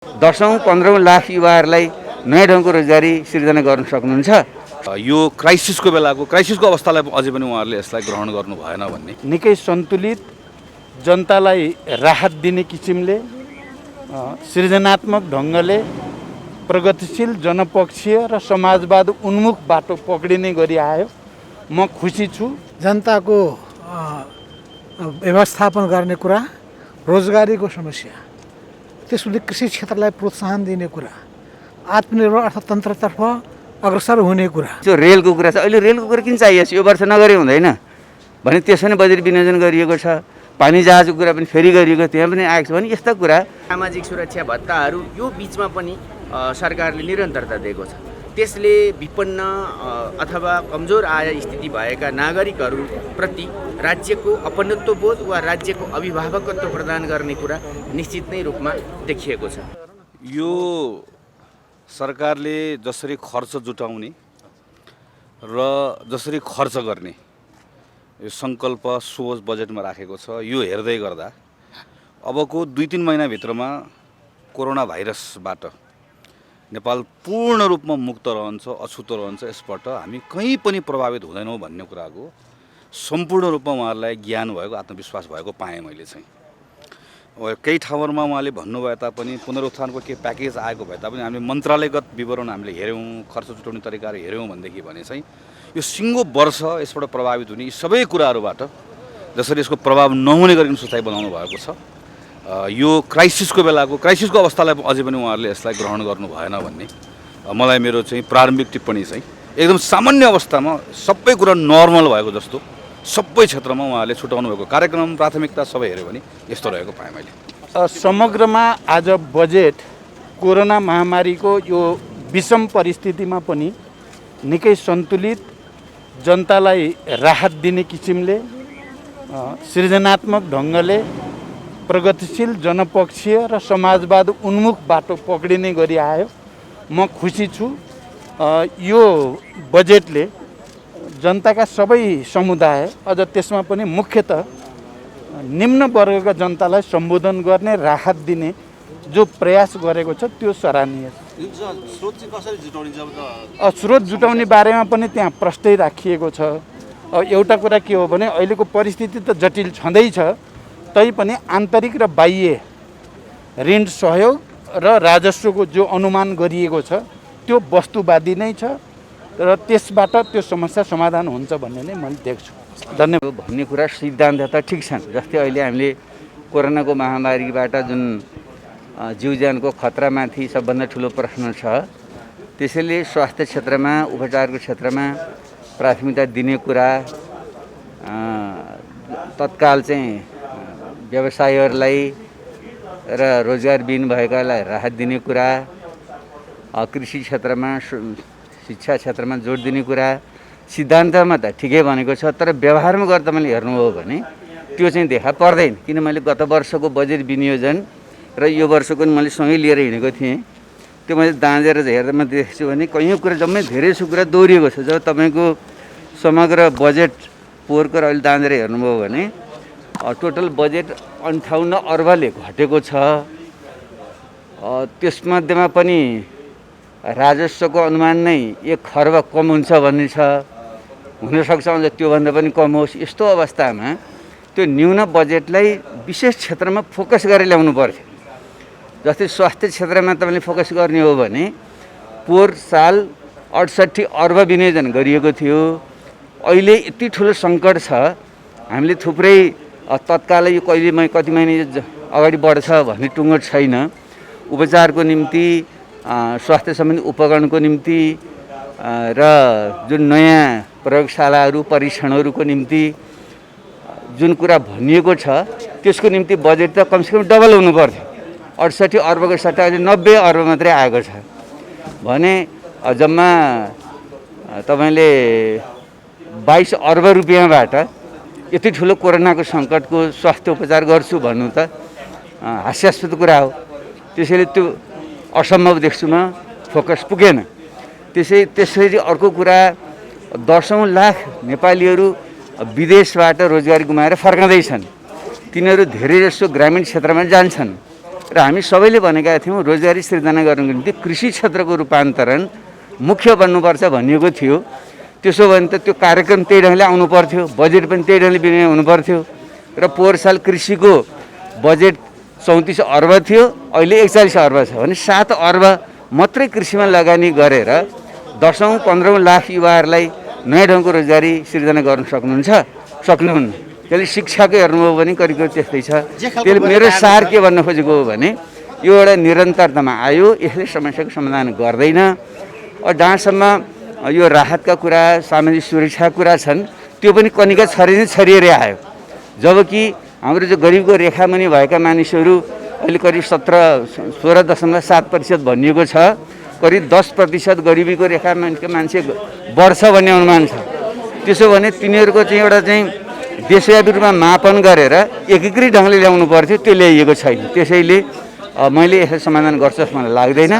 10औं 15औं लाख युवाहरूलाई नयाँ ढङ्गको रोजगारी सिर्जना गर्न सक्नुहुन्छ? यो क्राइसिसको अवस्थालाई अझै पनि उहाँहरूले यसलाई ग्रहण गर्नु भएन भन्ने। निकै सन्तुलित, जनतालाई राहत दिने किसिमले, सृजनात्मक ढङ्गले प्रगतिशील, जनपक्षीय र समाजवाद उन्मुख बाटो पक्रिने गरी आयो। म खुसी छु। जनताको व्यवस्थापन गर्ने कुरा, रोजगारीको समस्या, त्यसपछि कृषि क्षेत्रलाई प्रोत्साहन दिने कुरा, आत्मनिर्भर अर्थतन्त्रतर्फ अग्रसर हुने कुरा। त्यो रेलको कुरा छ। अहिले रेलको कुरा किन चाहिएको छ? यो वर्ष नगरे हुँदैन भने त्यसमा पनि बजेट विनियोजन गरिएको छ। पानी जहाजको कुरा पनि फेरि गरिएको, त्यहाँ पनि आएको छ भने यस्ता कुरा। सामाजिक सुरक्षा भत्ताहरू यो बिचमा पनि सरकारले निरन्तरता दिएको छ। त्यसले विपन्न अथवा कमजोर आय स्थिति भएका नागरिकहरूप्रति राज्यको अपनत्व बोध वा राज्यको अभिभावकत्व प्रदान गर्ने कुरा निश्चित नै रूपमा देखिएको छ। यो सरकारले जसरी खर्च जुटाउने र जसरी खर्च गर्ने यो सङ्कल्प सोच बजेटमा राखेको छ। यो हेर्दै गर्दा अबको 2-3 महिनाभित्रमा कोरोना भाइरसबाट नेपाल पूर्ण रूपमा मुक्त रहन्छ, अछुतो रहन्छ, यसबाट हामी कहीँ पनि प्रभावित हुँदैनौँ भन्ने कुराको सम्पूर्ण रूपमा उहाँहरूलाई ज्ञान भएको, आत्मविश्वास भएको पाएँ मैले चाहिँ। केही ठाउँहरूमा उहाँले भन्नुभए तापनि पुनरुत्थानको के प्याकेज आएको भए तापनि हामीले मन्त्रालयगत विवरण हामीले हेऱ्यौँ, खर्च जुटाउने तरिकाहरू हेऱ्यौँ भनेदेखि भने चाहिँ यो सिङ्गो वर्ष यसबाट प्रभावित हुने यी सबै कुराहरूबाट जसरी यसको प्रभाव नहुने गरिकन सोचाइ बनाउनु भएको छ। यो क्राइसिसको अवस्थालाई अझै पनि उहाँहरूले यसलाई ग्रहण गर्नु भएन भन्ने मलाई मेरो चाहिँ प्रारम्भिक टिप्पणी चाहिँ एकदम सामान्य अवस्थामा सबै कुरा नर्मल भएको जस्तो सबै क्षेत्रमा उहाँहरूले छुटाउनु भएको कार्यक्रम प्राथमिकता सबै हेऱ्यो भने यस्तो रहेको पाएँ मैले। समग्रमा आज बजेट कोरोना महामारीको यो विषम परिस्थितिमा पनि निकै सन्तुलित, जनतालाई राहत दिने किसिमले, सृजनात्मक ढङ्गले प्रगतिशील, जनपक्षीय र समाजवाद उन्मुख बाटो पक्रिने गरी आयो। म खुसी छु। यो बजेटले जनताका सबै समुदाय, अझ त्यसमा पनि मुख्यतः निम्न वर्गका जनतालाई सम्बोधन गर्ने, राहत दिने जो प्रयास गरेको छ त्यो सराहनीय छ। स्रोत जुटाउने बारेमा पनि त्यहाँ प्रष्टै राखिएको छ। एउटा कुरा के हो भने अहिलेको परिस्थिति त जटिल छँदैछ, तैपनि आन्तरिक र बाह्य ऋण सहयोग र राजस्वको जो अनुमान गरिएको छ त्यो वस्तुवादी नै छ र त्यसबाट त्यो समस्या समाधान हुन्छ भन्ने नै मैले देख्छु। धन्यवाद भन्ने कुरा सिद्धान्त त ठिक छन्। जस्तै अहिले हामीले कोरोनाको महामारीबाट जुन जीवज्यानको खतरामाथि सबभन्दा ठुलो प्रश्न छ, त्यसैले स्वास्थ्य क्षेत्रमा, उपचारको क्षेत्रमा प्राथमिकता दिने कुरा, तत्काल चाहिँ व्यवसायीहरूलाई र रोजगारविहीन भएकालाई राहत दिने कुरा, कृषि क्षेत्रमा, शिक्षा क्षेत्रमा जोड दिने कुरा सिद्धान्तमा त ठिकै भनेको छ, तर व्यवहारमा गर्दा मैले हेर्नुभयो भने त्यो चाहिँ देखा पर्दैन। किन मैले गत वर्षको बजेट विनियोजन र यो वर्षको पनि मैले सँगै लिएर हिँडेको थिएँ। त्यो मैले दाँजेर हेर्दा म देख्छु भने कैयौँ कुरा, जम्मै धेरै सो कुरा दोहोरिएको छ। जब तपाईँको समग्र बजेट पोहोरको अहिले दाँजेर हेर्नुभयो भने टोटल बजेट 58 अर्बले घटेको छ। त्यसमध्येमा पनि राजस्वको अनुमान नै 1 खर्ब कम हुन्छ भन्ने छ। हुनसक्छ अझ त्योभन्दा पनि कम होस्। यस्तो अवस्थामा त्यो न्यून बजेटलाई विशेष क्षेत्रमा फोकस गरेर ल्याउनु पर्थ्यो। जस्तै स्वास्थ्य क्षेत्रमा तपाईँले फोकस गर्ने हो भने पोहोर साल 68 अर्ब विनियोजन गरिएको थियो। अहिले यति ठुलो सङ्कट छ, हामीले थुप्रै तत्कालै यो कति महिना अगाडि बढ्छ भन्ने टुङ्गो छैन। उपचारको निम्ति, स्वास्थ्य सम्बन्धी उपकरणको निम्ति र जुन नयाँ प्रयोगशालाहरू, परीक्षणहरूको निम्ति जुन कुरा भनिएको छ त्यसको निम्ति बजेट त कमसेकम डबल हुनु पर्थ्यो। 68 अर्बको सट्टा अहिले 90 अर्ब मात्रै आएको छ भने जम्मा तपाईँले 22 अर्ब रुपियाँबाट यति ठुलो कोरोनाको सङ्कटको स्वास्थ्य उपचार गर्छु भन्नु त हास्यास्पद कुरा हो। त्यसैले त्यो असम्भव देख्छु म, फोकस पुगेन। त्यसरी अर्को कुरा, 10औं लाख नेपालीहरू विदेशबाट रोजगारी गुमाएर फर्काँदैछन्। तिनीहरू धेरै जसो ग्रामीण क्षेत्रमा जान्छन्। र हामी सबैले भनेका थियौँ रोजगारी सिर्जना गर्नुको निम्ति कृषि क्षेत्रको रूपान्तरण मुख्य बन्नुपर्छ भनिएको थियो। त्यसो भने त त्यो कार्यक्रम त्यही ढङ्गले आउनु पर्थ्यो, बजेट पनि त्यही ढङ्गले विनियोजन हुनु पर्थ्यो। र पोहोर साल कृषिको बजेट 34 अर्ब थियो, अहिले 41 अर्ब छ भने 7 अर्ब मात्रै कृषिमा लगानी गरेर 10-15 लाख युवाहरूलाई नयाँ ढङ्गको रोजगारी सिर्जना गर्न सक्नुहुन्न। त्यसले शिक्षाको हेर्नुभयो भने करिब त्यस्तै छ। त्यसले मेरो सार के भन्न खोजेको हो भने यो एउटा निरन्तरतामा आयो, यसले समस्याको समाधान गर्दैन। जहाँसम्म यो राहतका कुरा, सामाजिक सुरक्षाका कुरा छन्, त्यो पनि कनिका छरिएर आयो। जबकि हाम्रो जो गरिबको रेखामुनि भएका मानिसहरू अहिले करिब 16.7% भनिएको छ, करिब 10% गरिबीको रेखामुनिको मान्छे बढ्छ भन्ने अनुमान छ। त्यसो भने तिनीहरूको चाहिँ एउटा चाहिँ देशव्यापी रूपमा मापन गरेर एकीकृत ढङ्गले ल्याउनु पर्थ्यो, त्यो ल्याइएको छैन। त्यसैले मैले यसलाई समाधान गर्छ जस्तो मलाई लाग्दैन।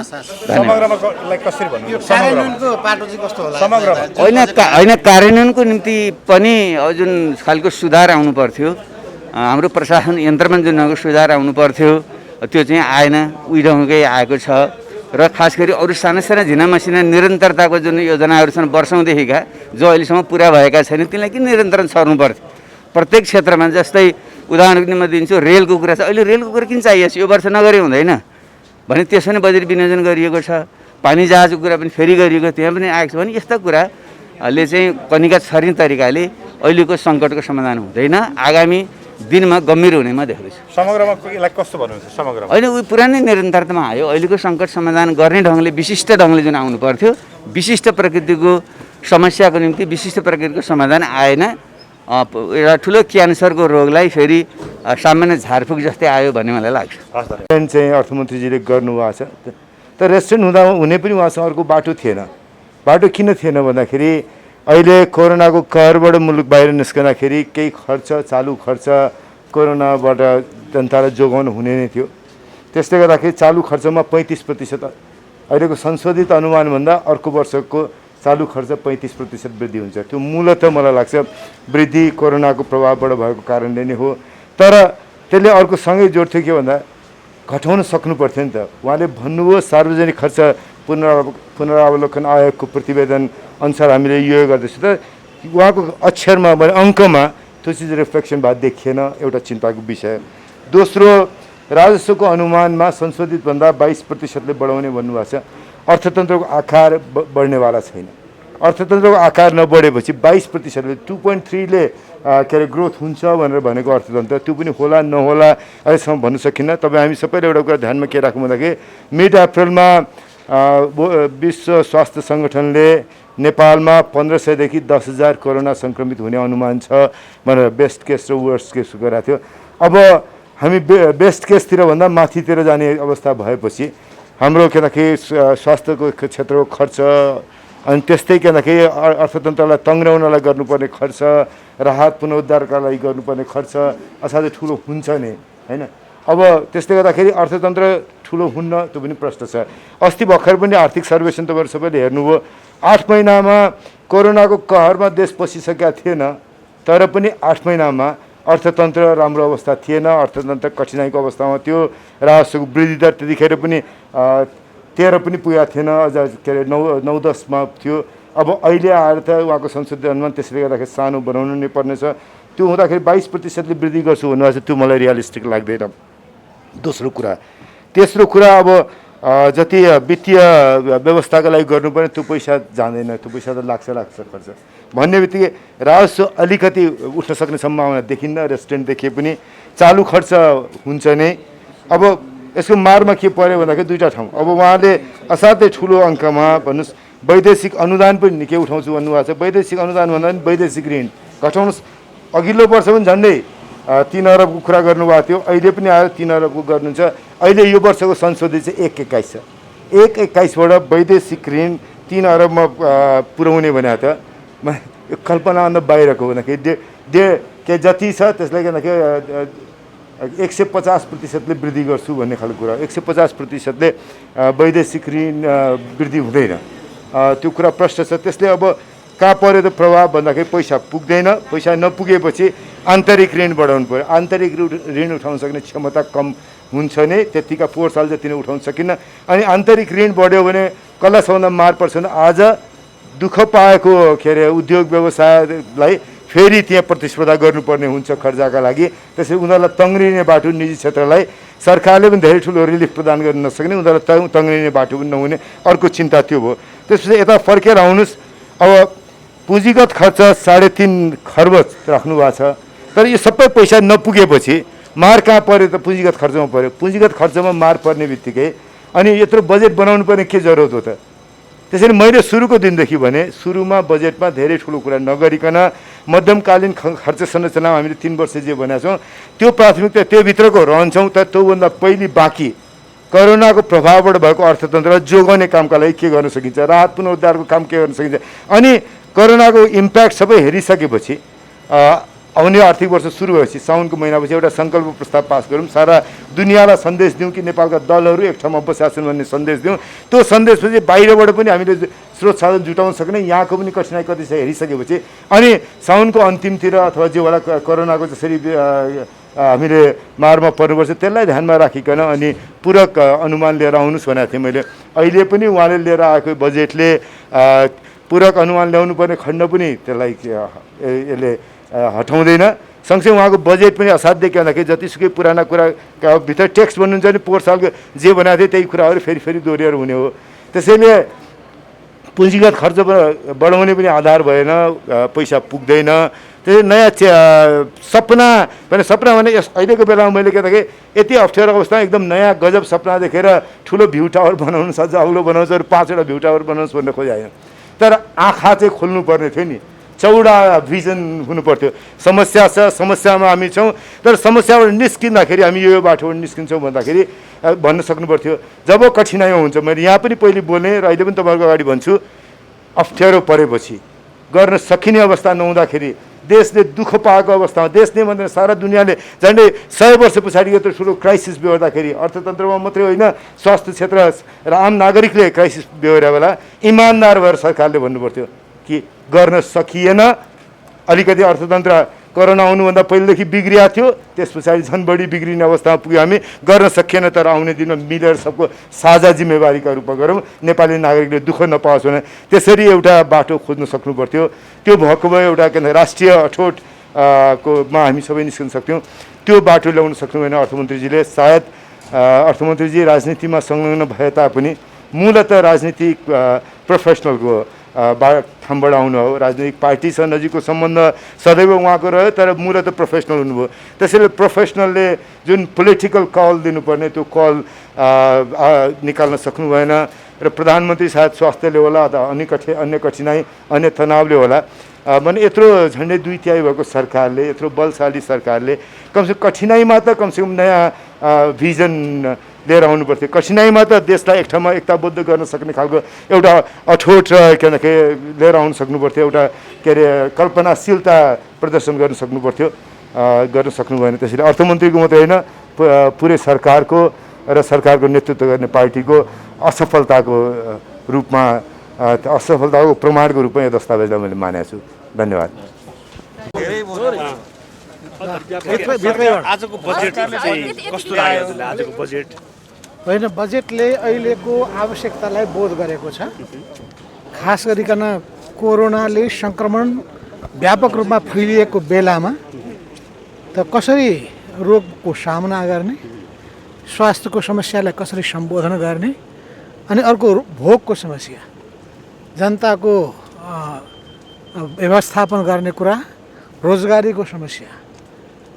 होइन, कार्यान्वयनको निम्ति पनि जुन खालको सुधार आउनु पर्थ्यो, हाम्रो प्रशासन यन्त्रमा जुन ढङ्गको सुधार आउनु पर्थ्यो त्यो चाहिँ आएन, उही ढङ्गकै आएको छ। र खास गरी अरू साना साना झिना मसिना निरन्तरताको जुन योजनाहरू छन् वर्षौँदेखिका, जो अहिलेसम्म पुरा भएका छैन, तिनलाई किन निरन्तरण सर्नु पर्थ्यो प्रत्येक क्षेत्रमा। जस्तै उदाहरणको निम्ति म दिन्छु, रेलको कुरा छ। अहिले रेलको कुरा किन चाहिएको छ? यो वर्ष नगरे हुँदैन भने त्यसमा पनि बजेट विनियोजन गरिएको छ। पानी जहाजको कुरा पनि फेरि गरिएको, त्यहाँ पनि आएको छ भने यस्ता कुराले चाहिँ कनिका छरिने तरिकाले अहिलेको सङ्कटको समाधान हुँदैन, आगामी दिनमा गम्भीर हुने म देख्दैछु। समग्रमा यसलाई कस्तो भन्नुहुन्छ? समग्रमा होइन, उयो पुरानै निरन्तरतामा आयो। अहिलेको सङ्कट समाधान गर्ने ढङ्गले, विशिष्ट ढङ्गले जुन आउनु पर्थ्यो, विशिष्ट प्रकृतिको समस्याको निम्ति विशिष्ट प्रकृतिको समाधान आएन। एउटा ठुलो क्यान्सरको रोगलाई फेरि सामान्य झारफुक जस्तै आयो भन्ने मलाई लाग्छ। चाहिँ अर्थमन्त्रीजीले गर्नुभएको छ, तर रेस्टुरेन्ट हुँदा हुने पनि उहाँसँग अर्को बाटो थिएन। बाटो किन थिएन भन्दाखेरि अहिले कोरोनाको कहरबाट मुलुक बाहिर निस्कँदाखेरि केही खर्च, चालु खर्च कोरोनाबाट जनतालाई जोगाउनु हुने नै थियो। त्यसले गर्दाखेरि चालु खर्चमा 35%, अहिलेको संशोधित अनुमानभन्दा अर्को वर्षको चालु खर्च 35% वृद्धि हुन्छ। त्यो मूलतः मलाई लाग्छ वृद्धि कोरोनाको प्रभावबाट भएको कारणले नै हो। तर त्यसले अर्को सँगै जोड्थ्यो के भन्दा घटाउन सक्नु पर्थ्यो नि त। उहाँले भन्नुभयो सार्वजनिक खर्च पुनरावलोकन आयोगको प्रतिवेदन अनुसार हामीले यो गर्दैछौँ, त उहाँको अक्षरमा भने अङ्कमा त्यो चिज रिफ्लेक्सन भए देखिएन, एउटा चिन्ताको विषय। दोस्रो, राजस्वको अनुमानमा संशोधितभन्दा 22%ले बढाउने भन्नुभएको छ। अर्थतन्त्रको आकार बढ्नेवाला छैन। अर्थतन्त्रको आकार नबढेपछि 22%ले 2.3ले के अरे ग्रोथ हुन्छ भनेर भनेको अर्थतन्त्र, त्यो पनि होला नहोला अहिलेसम्म भन्नु सकिन्न। तपाईँ हामी सबैले एउटा कुरा ध्यानमा के राख्नु भन्दाखेरि मिड अप्रिलमा विश्व स्वास्थ्य सङ्गठनले नेपालमा 1500देखि 10,000 कोरोना सङ्क्रमित हुने अनुमान छ भनेर बेस्ट केस र वर्स्ट केस गरेको थियो। अब हामी बेस्ट केसतिर भन्दा माथितिर जाने अवस्था भएपछि हाम्रो के भन्दाखेरि स्वास्थ्यको क्षेत्रको खर्च, अनि त्यस्तै के भन्दाखेरि अर्थतन्त्रलाई तङ्ग्राउनलाई गर्नुपर्ने खर्च, राहत पुनरुद्धारका लागि गर्नुपर्ने खर्च असाध्यै ठुलो हुन्छ नि, होइन? अब त्यसले गर्दाखेरि अर्थतन्त्र ठुलो हुन्न, त्यो पनि प्रश्न छ। अस्ति भर्खर पनि आर्थिक सर्वेक्षण तपाईँहरू सबैले हेर्नुभयो, 8 महिनामा कोरोनाको कहरमा देश पसिसकेका थिएन, तर पनि 8 महिनामा अर्थतन्त्र राम्रो अवस्था थिएन, अर्थतन्त्र कठिनाइको अवस्थामा थियो। राजस्वको वृद्धि दर त्यतिखेर पनि 13 पनि पुगेको थिएन, अझ के अरे 9-10मा थियो। अब अहिले आएर त उहाँको संसदीय अनुमान त्यसले गर्दाखेरि सानो बनाउनु नै पर्नेछ। त्यो हुँदाखेरि 22%ले वृद्धि गर्छु भन्नुभएको छ, त्यो मलाई रियलिस्टिक लाग्दैन। दोस्रो कुरा, तेस्रो कुरा, अब जति वित्तीय व्यवस्थाको लागि गर्नुपर्ने त्यो पैसा जाँदैन, त्यो पैसा त लाग्छ खर्च भन्ने बित्तिकै राजस्व अलिकति उठ्न सक्ने सम्भावना देखिन्न। रेस्टुरेन्ट देखिए पनि चालु खर्च हुन्छ नै। अब यसको मारमा के पर्यो भन्दाखेरि दुईवटा ठाउँ। अब उहाँले असाध्यै ठुलो अङ्कमा भन्नुहोस् वैदेशिक अनुदान पनि निकै उठाउँछु भन्नुभएको छ। वैदेशिक अनुदान भन्दा पनि वैदेशिक ऋण घटाउनुहोस्। अघिल्लो वर्ष पनि झन्डै 3 अरबको कुरा गर्नुभएको थियो, अहिले पनि आएर 3 अरबको गर्नुहुन्छ। अहिले यो वर्षको संशोधित चाहिँ 1.21 छ। 1.21बाट वैदेशिक ऋण 3 अरबमा पुर्याउने भनेको त यो कल्पनाभन्दा बाहिरको भन्दाखेरि के जति छ त्यसलाई के भन्दाखेरि 150%ले वृद्धि गर्छु भन्ने खालको कुरा। 150%ले वैदेशिक ऋण वृद्धि हुँदैन, त्यो कुरा प्रश्न छ। त्यसले अब कहाँ पर्यो त प्रभाव भन्दाखेरि पैसा पुग्दैन। पैसा नपुगेपछि आन्तरिक ऋण बढाउनु पऱ्यो। आन्तरिक ऋण उठाउन सक्ने क्षमता कम हुन्छ नै, त्यतिका पोहोर साल जति नै उठाउन सकिन्न। अनि आन्तरिक ऋण बढ्यो भने कसलाई सबभन्दा मार पर्छ भने आज दुःख पाएको उद्योग व्यवसायलाई फेरि त्यहाँ प्रतिस्पर्धा गर्नुपर्ने हुन्छ खर्चका लागि। त्यसैले उनीहरूलाई तङ्ग्रिने बाटो निजी क्षेत्रलाई सरकारले पनि धेरै ठुलो रिलिफ प्रदान गर्न नसक्ने, उनीहरूलाई तङ्ग्रिने बाटो पनि नहुने अर्को चिन्ता त्यो भयो। त्यसपछि यता फर्केर आउनुहोस्, अब पुँजीगत खर्च 3.5 खर्ब राख्नु भएको छ, तर यो सबै पैसा नपुगेपछि मार कहाँ पऱ्यो त? पुँजीगत खर्चमा पऱ्यो। पुँजीगत खर्चमा मार पर्ने बित्तिकै अनि यत्रो बजेट बनाउनु पर्ने के जरुरत हो त? त्यसैले मैले सुरुको दिनदेखि भने सुरुमा बजेटमा धेरै ठुलो कुरा नगरिकन मध्यमकालीन खर्च संरचनामा हामीले 3 वर्ष जे भनेका छौँ त्यो प्राथमिकता त्योभित्रको रहन्छौँ। त त्योभन्दा पहिले बाँकी कोरोनाको प्रभावबाट भएको अर्थतन्त्रलाई जोगाउने कामका लागि के गर्न सकिन्छ, राहत पुनरुद्धारको काम के गर्न सकिन्छ। अनि कोरोनाको इम्प्याक्ट सबै हेरिसकेपछि आउने आर्थिक वर्ष सुरु भएपछि साउनको महिनापछि एउटा सङ्कल्प प्रस्ताव पास गरौँ, सारा दुनियाँलाई सन्देश दिउँ कि नेपालका दलहरू एक ठाउँमा बसेका छन् भन्ने सन्देश दिउँ। त्यो सन्देशपछि बाहिरबाट पनि हामीले स्रोत साधन जुटाउन सक्ने, यहाँको पनि कठिनाइ कति छ हेरिसकेपछि अनि साउनको अन्तिमतिर अथवा जेवाला कोरोनाको जसरी हामीले मारमा पर्नुपर्छ त्यसलाई ध्यानमा राखिकन अनि पूरक अनुमान लिएर आउनुहोस् भनेको थिएँ मैले। अहिले पनि उहाँले लिएर आएको बजेटले पूरक अनुमान ल्याउनु पर्ने खण्ड पनि त्यसलाई यसले हटाउँदैन। सँगसँगै उहाँको बजेट पनि असाध्य के भन्दाखेरि जतिसुकै पुराना कुराका भित्र टेक्स्ट भन्नुहुन्छ भने पोहोर सालको जे बनाएको थियो त्यही कुराहरू फेरि दोहोऱ्याएर हुने हो। त्यसैले पुँजीगत खर्च बढाउने पनि आधार भएन, पैसा पुग्दैन। त्यसै नयाँ सपना भने अहिलेको बेलामा मैले के भन्दाखेरि यति अप्ठ्यारो अवस्थामा एकदम नयाँ गजब सपना देखेर ठुलो भ्यू टावर बनाउनु सक्छ, अग्लो बनाउँछ, 5वटा भ्यू टावर बनाउनुहोस् भन्ने खोजाएन। तर आँखा चाहिँ खोल्नुपर्ने थियो नि, चौडा भिजन हुनु पर्थ्यो। समस्या छ, समस्यामा हामी छौँ, तर समस्याबाट निस्किँदाखेरि हामी यो बाटोबाट निस्किन्छौँ भन्दाखेरि भन्न सक्नु पर्थ्यो। जब कठिनाइ हुन्छ, मैले यहाँ पनि पहिले बोलेँ र अहिले पनि तपाईँहरूको अगाडि भन्छु, अप्ठ्यारो परेपछि गर्न सकिने अवस्था नहुँदाखेरि देशले दुःख पाएको अवस्थामा देशले भन्दा सारा दुनियाँले झन्डै 100 वर्ष पछाडि यत्रो ठुलो क्राइसिस बेहोर्दाखेरि अर्थतन्त्रमा मात्रै होइन स्वास्थ्य क्षेत्र र आम नागरिकले क्राइसिस बेहोर्या बेला इमान्दार भएर सरकारले भन्नुपर्थ्यो कि गर्न सकिएन। अलिकति अर्थतन्त्र कोरोना आउनुभन्दा पहिलेदेखि बिग्रिया थियो, त्यस पछाडि झन् बढी बिग्रिने अवस्थामा पुग्यो। हामी गर्न सकिएन, तर आउने दिनमा मिलेर सबको साझा जिम्मेवारीका रूपमा गरौँ, नेपाली नागरिकले दुःख नपाओस् भने त्यसरी एउटा बाटो खोज्न सक्नु पर्थ्यो। त्यो भएको भए एउटा के भन्छ राष्ट्रिय अठोट कोमा हामी सबै निस्कन सक्थ्यौँ। त्यो बाटो ल्याउन सक्नु भएन अर्थमन्त्रीजीले। सायद अर्थमन्त्रीजी राजनीतिमा संलग्न भए तापनि मूलतः राजनीतिक प्रोफेसनलको ठाउँबाट आउनु हो। राजनीतिक पार्टीसँग नजिकको सम्बन्ध सदैव उहाँको रह्यो, तर मूलतः प्रोफेसनल हुनुभयो। त्यसैले प्रोफेसनलले जुन पोलिटिकल कल दिनुपर्ने त्यो कल निकाल्न सक्नु भएन र प्रधानमन्त्री सायद स्वास्थ्यले होला अथवा अन्य कठिनाइ अन्य तनावले होला भने यत्रो झन्डै 2/3 भएको सरकारले, यत्रो बलशाली सरकारले कमसेकम कठिनाइमा त कमसेकम नयाँ भिजन लिएर आउनु पर्थ्यो। कठिनाइमा त देशलाई एक ठाउँमा एकताबद्ध गर्न सक्ने खालको एउटा अठोट के भन्दाखेरि लिएर आउनु सक्नु पर्थ्यो, एउटा के अरे कल्पनाशीलता प्रदर्शन गर्न सक्नु पर्थ्यो, गर्न सक्नु भएन। त्यसैले अर्थमन्त्रीको मात्रै होइन पुरै सरकारको र सरकारको नेतृत्व गर्ने पार्टीको असफलताको रूपमा असफलताको प्रमाणको रूपमा यो दस्तावेजलाई मैले मानेको छु। धन्यवाद। आजको बजेट चाहिँ कस्तो लाग्यो हजुरलाई? आजको बजेट होइन, बजेटले अहिलेको आवश्यकतालाई बोध गरेको छ। खास गरिकन कोरोनाले सङ्क्रमण व्यापक रूपमा फैलिएको बेलामा त कसरी रोगको सामना गर्ने, स्वास्थ्यको समस्यालाई कसरी सम्बोधन गर्ने, अनि अर्को भोगको समस्या, जनताको व्यवस्थापन गर्ने कुरा, रोजगारीको समस्या,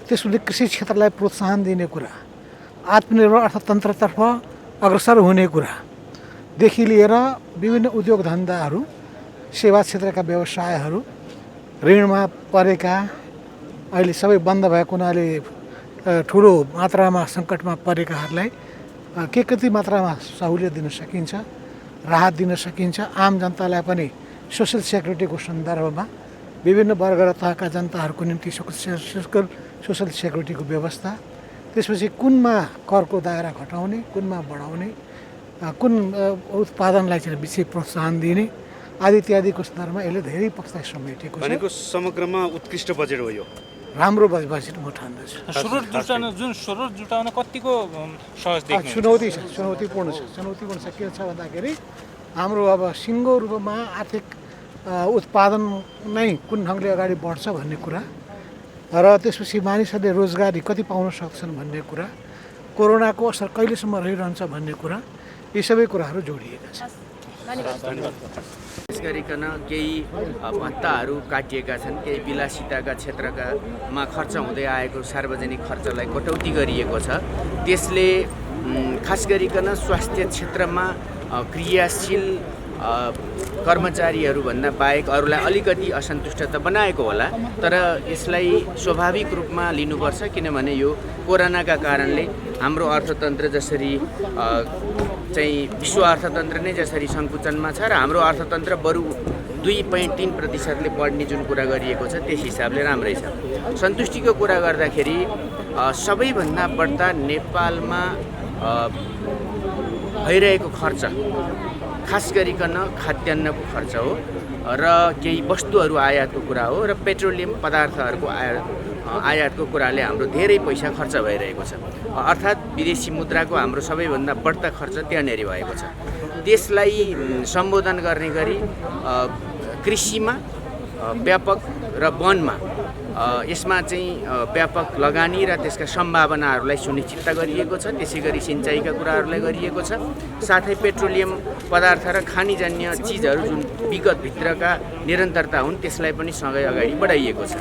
त्यसले कृषि क्षेत्रलाई प्रोत्साहन दिने कुरा, आत्मनिर्भर अर्थतन्त्रतर्फ अग्रसर हुने कुरादेखि लिएर विभिन्न उद्योग धन्दाहरू, सेवा क्षेत्रका व्यवसायहरू, ऋणमा परेका, अहिले सबै बन्द भएको हुनाले ठुलो मात्रामा सङ्कटमा परेकाहरूलाई के कति मात्रामा सहुलियत दिन सकिन्छ, राहत दिन सकिन्छ। आम जनतालाई पनि सोसल सेक्युरिटीको सन्दर्भमा विभिन्न वर्ग र तहका जनताहरूको निम्ति सोसल सेक्युरिटीको व्यवस्था, त्यसपछि कुनमा करको दायरा घटाउने, कुनमा बढाउने, कुन उत्पादनलाई चाहिँ विशेष प्रोत्साहन दिने आदि इत्यादिको सन्दर्भमा यसले धेरै पक्षलाई समेटेको छ। भनेको समग्रमा उत्कृष्ट बजेट हो यो। राम्रो बजेट म ठान्दछु। जुन स्रोत जुटाउन कतिको सहज देख्नु चुनौतीपूर्ण छ। के छ भन्दाखेरि हाम्रो अब सिङ्गो रूपमा आर्थिक उत्पादन नै कुन ढङ्गले अगाडि बढ्छ भन्ने कुरा र त्यसपछि मानिसहरूले रोजगारी कति पाउन सक्छन् भन्ने कुरा, कोरोनाको असर कहिलेसम्म रहिरहन्छ भन्ने कुरा, यी सबै कुराहरू जोडिएका छन्। विशेष गरिकन केही भत्ताहरू काटिएका छन्, केही विलासिताका क्षेत्रकामा खर्च हुँदै आएको सार्वजनिक खर्चलाई कटौती गरिएको छ। त्यसले खास गरिकन स्वास्थ्य क्षेत्रमा क्रियाशील कर्मचारीहरूभन्दा बाहेक अरूलाई अलिकति असन्तुष्ट त बनाएको होला, तर यसलाई स्वाभाविक रूपमा लिनुपर्छ, किनभने यो कोरोनाका कारणले हाम्रो अर्थतन्त्र जसरी चाहिँ विश्व अर्थतन्त्र नै जसरी सङ्कुचनमा छ र हाम्रो अर्थतन्त्र बरु 2.3% बढ्ने जुन कुरा गरिएको छ त्यस हिसाबले राम्रै छ। सन्तुष्टिको कुरा गर्दाखेरि सबैभन्दा बढ्ता नेपालमा भइरहेको खर्च खास गरिकन खाद्यान्नको खर्च हो र केही वस्तुहरू आयातको कुरा हो र पेट्रोलियम पदार्थहरूको आयातको कुराले हाम्रो धेरै पैसा खर्च भइरहेको छ। अर्थात् विदेशी मुद्राको हाम्रो सबैभन्दा बढ्ता खर्च त्यहाँनिर भएको छ। त्यसलाई सम्बोधन गर्ने गरी कृषिमा व्यापक र वनमा यसमा चाहिँ व्यापक लगानी र त्यसका सम्भावनाहरूलाई सुनिश्चित गरिएको छ। त्यसै गरी सिँचाइका कुराहरूलाई गरिएको छ। साथै पेट्रोलियम पदार्थ र खानीजन्य चिजहरू जुन विगतभित्रका निरन्तरता हुन् त्यसलाई पनि सँगै अगाडि बढाइएको छ।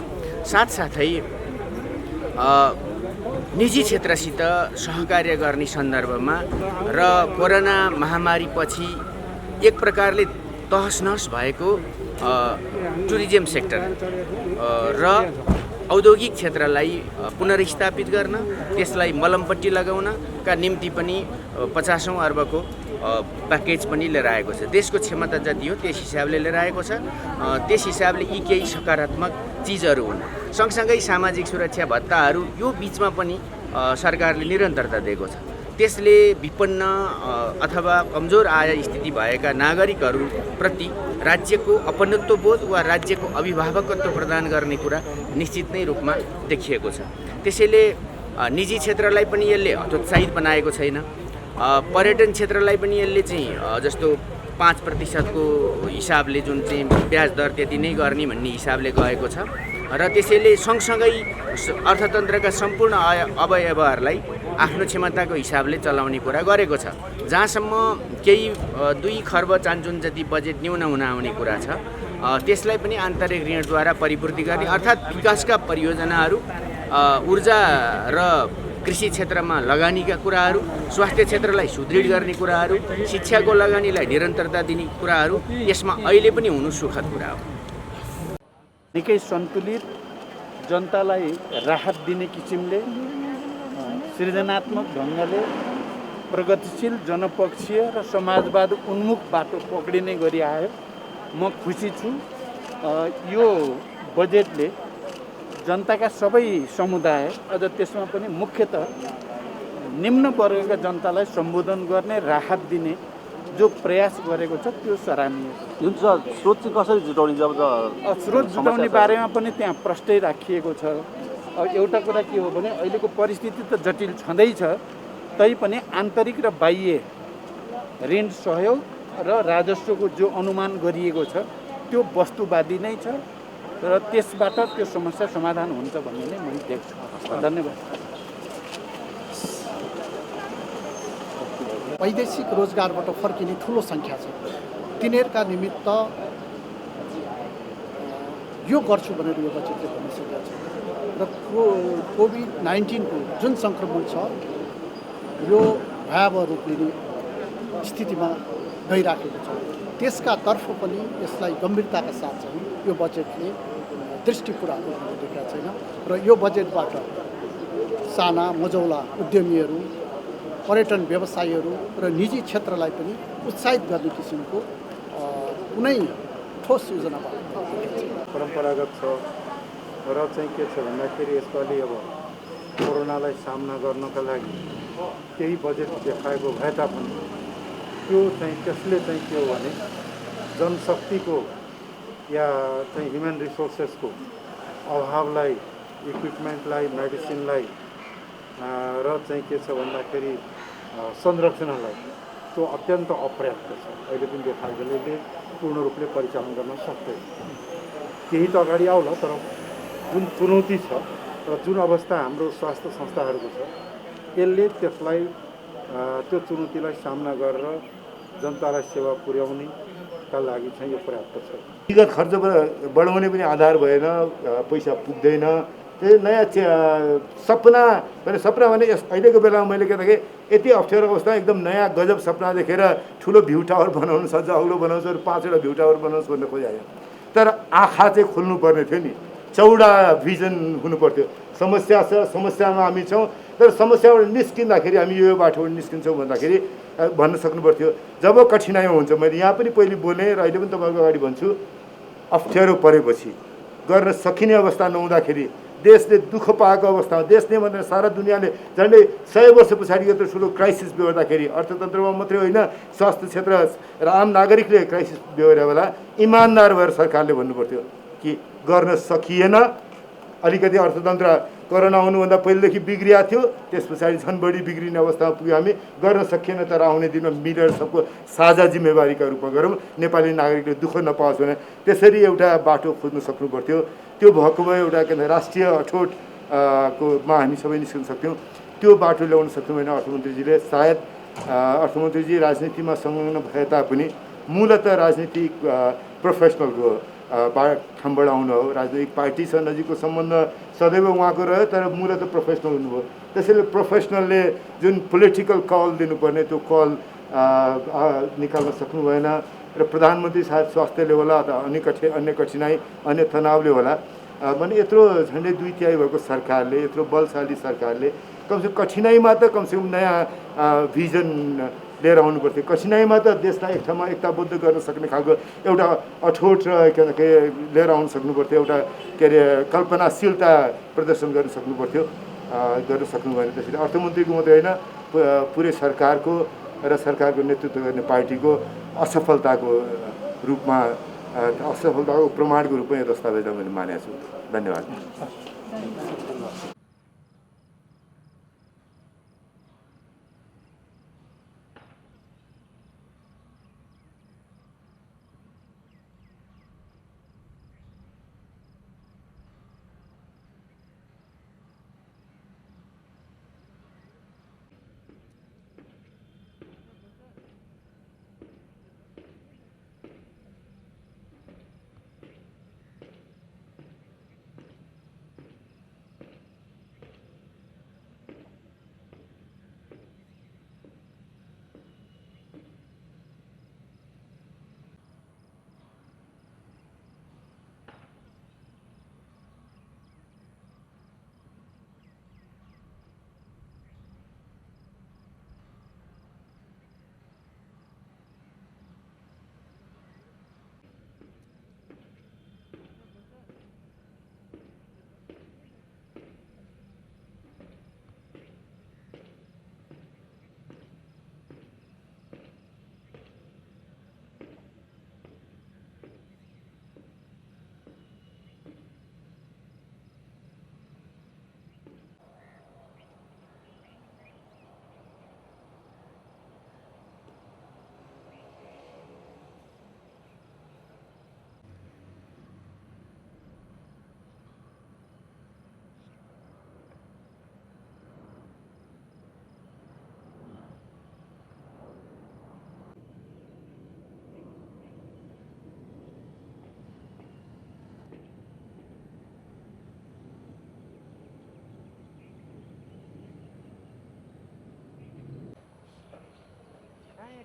साथसाथै निजी क्षेत्रसित सहकार्य गर्ने सन्दर्भमा र कोरोना महामारीपछि एक प्रकारले तहस-नहस भएको टुरिज्म सेक्टर र औद्योगिक क्षेत्रलाई पुनर्स्थापित गर्न, त्यसलाई मलमपट्टि लगाउनका निम्ति पनि 50औं अर्बको प्याकेज पनि लिएर आएको छ। देशको क्षमता जति हो त्यस हिसाबले लिएर आएको छ। त्यस हिसाबले यी केही सकारात्मक चिजहरू हुन्। सँगसँगै सामाजिक सुरक्षा भत्ताहरू यो बिचमा पनि सरकारले निरन्तरता दिएको छ। त्यसले विपन्न अथवा कमजोर आय स्थिति भएका नागरिकहरूप्रति राज्यको अपनत्व बोध वा राज्यको अभिभावकत्व प्रदान गर्ने कुरा निश्चित नै रूपमा देखिएको छ। त्यसैले निजी क्षेत्रलाई पनि यसले हतोत्साहित बनाएको छैन। पर्यटन क्षेत्रलाई पनि यसले चाहिँ जस्तो 5% को हिसाबले जुन चाहिँ ब्याज दर त्यति नै गर्ने भन्ने हिसाबले गएको छ र त्यसैले सँगसँगै अर्थतन्त्रका सम्पूर्ण अवयवहरूलाई आफ्नो क्षमताको हिसाबले चलाउने कुरा गरेको छ। जहाँसम्म केही 2 खर्ब चान्चुन जति बजेट न्यून हुन आउने कुरा छ, त्यसलाई पनि आन्तरिक ऋणद्वारा परिपूर्ति गर्ने, अर्थात् विकासका परियोजनाहरू, ऊर्जा र कृषि क्षेत्रमा लगानीका कुराहरू, स्वास्थ्य क्षेत्रलाई सुदृढ गर्ने कुराहरू, शिक्षाको लगानीलाई निरन्तरता दिने कुराहरू यसमा अहिले पनि हुनु सुखद कुरा हो। निकै सन्तुलित, जनतालाई राहत दिने किसिमले सृजनात्मक ढङ्गले प्रगतिशील, जनपक्षीय र समाजवाद उन्मुख बाटो पक्रिने गरी आयो। म खुसी छु। यो बजेटले जनताका सबै समुदाय, अझ त्यसमा पनि मुख्यतः निम्न वर्गका जनतालाई सम्बोधन गर्ने, राहत दिने जो प्रयास गरेको छ त्यो सराहनीय। जुन स्रोत चाहिँ कसरी जुटाउने, जब स्रोत जुटाउने बारेमा पनि त्यहाँ प्रष्टै राखिएको छ। एउटा कुरा के हो भने अहिलेको परिस्थिति त जटिल छँदैछ, तैपनि आन्तरिक र बाह्य ऋण सहयोग र राजस्वको जो अनुमान गरिएको छ त्यो वस्तुवादी नै छ र त्यसबाट त्यो समस्या समाधान हुन्छ भन्ने नै मैले देख्छु। धन्यवाद। वैदेशिक रोजगारबाट फर्किने ठुलो सङ्ख्या छ। तिनीहरूका निमित्त यो गर्छु भनेर यो बजेटले भन्न सकेको छ र कोभिड-19 को जुन सङ्क्रमण छ यो भयावह रूप लिने स्थितिमा गइराखेको छ। त्यसका तर्फ पनि यसलाई गम्भीरताका साथ चाहिँ यो बजेटले दृष्टि पुऱ्याएको देखेका छैन र यो बजेटबाट साना मझौला उद्यमीहरू, पर्यटन व्यवसायीहरू र निजी क्षेत्रलाई पनि उत्साहित गर्ने किसिमको कुनै ठोस योजना परम्परागत छ र चाहिँ के छ भन्दाखेरि यसपालि अब कोरोनालाई सामना गर्नका लागि केही बजेट देखाएको भए तापनि त्यो चाहिँ त्यसले चाहिँ के हो भने जनशक्तिको या चाहिँ ह्युमन रिसोर्सेसको अभावलाई इक्विपमेन्टलाई मेडिसिनलाई र चाहिँ के छ भन्दाखेरि संरक्षणलाई त्यो अत्यन्त अपर्याप्त छ। अहिले पनि देखाएकोले पूर्ण रूपले परिचालन गर्न सक्दैन। केही त अगाडि आउला, तर जुन चुनौती छ र जुन अवस्था हाम्रो स्वास्थ्य संस्थाहरूको छ यसले त्यसलाई त्यो चुनौतीलाई सामना गरेर जनतालाई सेवा पुर्याउनेका लागि चाहिँ यो पर्याप्त छ। व्यक्तिगत खर्च बढाउने पनि आधार भएन, पैसा पुग्दैन। त्यो नयाँ सपना भने अहिलेको बेलामा मैले के देखेँ, यति अप्ठ्यारो अवस्था एकदम नयाँ गजब सपना देखेर ठुलो भ्यू टावर बनाउनु सक्छ, अग्लो बनाउँछ, 5वटा भ्यू टावर बनाउँछ भन्ने खोजायो। तर आँखा चाहिँ खोल्नुपर्ने थियो नि, चौडा भिजन हुनु पर्थ्यो। समस्या छ, समस्यामा हामी छौँ, तर समस्याबाट निस्किँदाखेरि हामी यो बाटोबाट निस्किन्छौँ भन्दाखेरि भन्न सक्नु पर्थ्यो। जब कठिनाइ हुन्छ, मैले यहाँ पनि पहिले बोलेँ र अहिले पनि तपाईँको अगाडि भन्छु, अप्ठ्यारो परेपछि गर्न सकिने अवस्था नहुँदाखेरि, देशले दुःख पाएको अवस्थामा, देशले भन्दा सारा दुनियाँले झन्डै 100 वर्ष पछाडि यत्रो ठुलो क्राइसिस बेहोर्दाखेरि, अर्थतन्त्रमा मात्रै होइन स्वास्थ्य क्षेत्र र आम नागरिकले क्राइसिस बेहोरेको बेला इमान्दार भएर सरकारले भन्नुपर्थ्यो कि गर्न सकिएन। अलिकति अर्थतन्त्र कोरोना आउनुभन्दा पहिलेदेखि बिग्रिएको थियो, त्यस पछाडि झन् बढी बिग्रिने अवस्थामा पुग्यो। हामी गर्न सकिएन, तर आउने दिनमा मिलेर सबको साझा जिम्मेवारीका रूपमा गरौँ, नेपाली नागरिकले दुःख नपाओस् भने त्यसरी एउटा बाटो खोज्नु सक्नु पर्थ्यो। त्यो भएको भए एउटा के भन्छ राष्ट्रिय अठोट कोमा हामी सबै निस्कन सक्थ्यौँ। त्यो बाटो ल्याउन सक्नु भएन अर्थमन्त्रीजीले। सायद अर्थमन्त्रीजी राजनीतिमा संलग्न भए तापनि मूलत राजनीतिक प्रोफेसनलको ठाउँबाट आउनु हो। राजनैतिक पार्टीसँग नजिकको सम्बन्ध सदैव उहाँको रह्यो, तर मूलत प्रोफेसनल हुनुभयो। त्यसैले प्रोफेसनलले जुन पोलिटिकल कल दिनुपर्ने त्यो कल निकाल्न सक्नु भएन। र प्रधानमन्त्री सायद स्वास्थ्यले होला अथवा अन्य कठिनाइ, अन्य तनावले होला भने यत्रो झन्डै 2/3 भएको सरकारले, यत्रो बलशाली सरकारले कमसेकम कठिनाइमा त कमसेकम नयाँ भिजन लिएर आउनु पर्थ्यो। कठिनाइमा त देशलाई एक ठाउँमा एकताबद्ध गर्न सक्ने खालको एउटा अठोट के लिएर आउनु सक्नु पर्थ्यो। एउटा के अरे कल्पनाशीलता प्रदर्शन गर्न सक्नु पर्थ्यो, गर्न सक्नु भएन। त्यसैले अर्थमन्त्रीको मात्रै होइन, पुरै सरकारको र सरकारको नेतृत्व गर्ने पार्टीको असफलताको रूपमा, असफलताको प्रमाणको रूपमा यो दस्तावेजलाई मैले मानेको छु। धन्यवाद।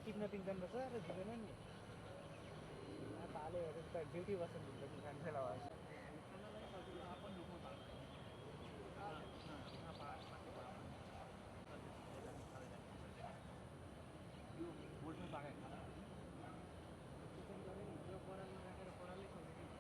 टिप्न पिक्दैन रहेछ र दिँदैन नि हालेहरू त ड्युटी बस्नु भित्र खान्छ होला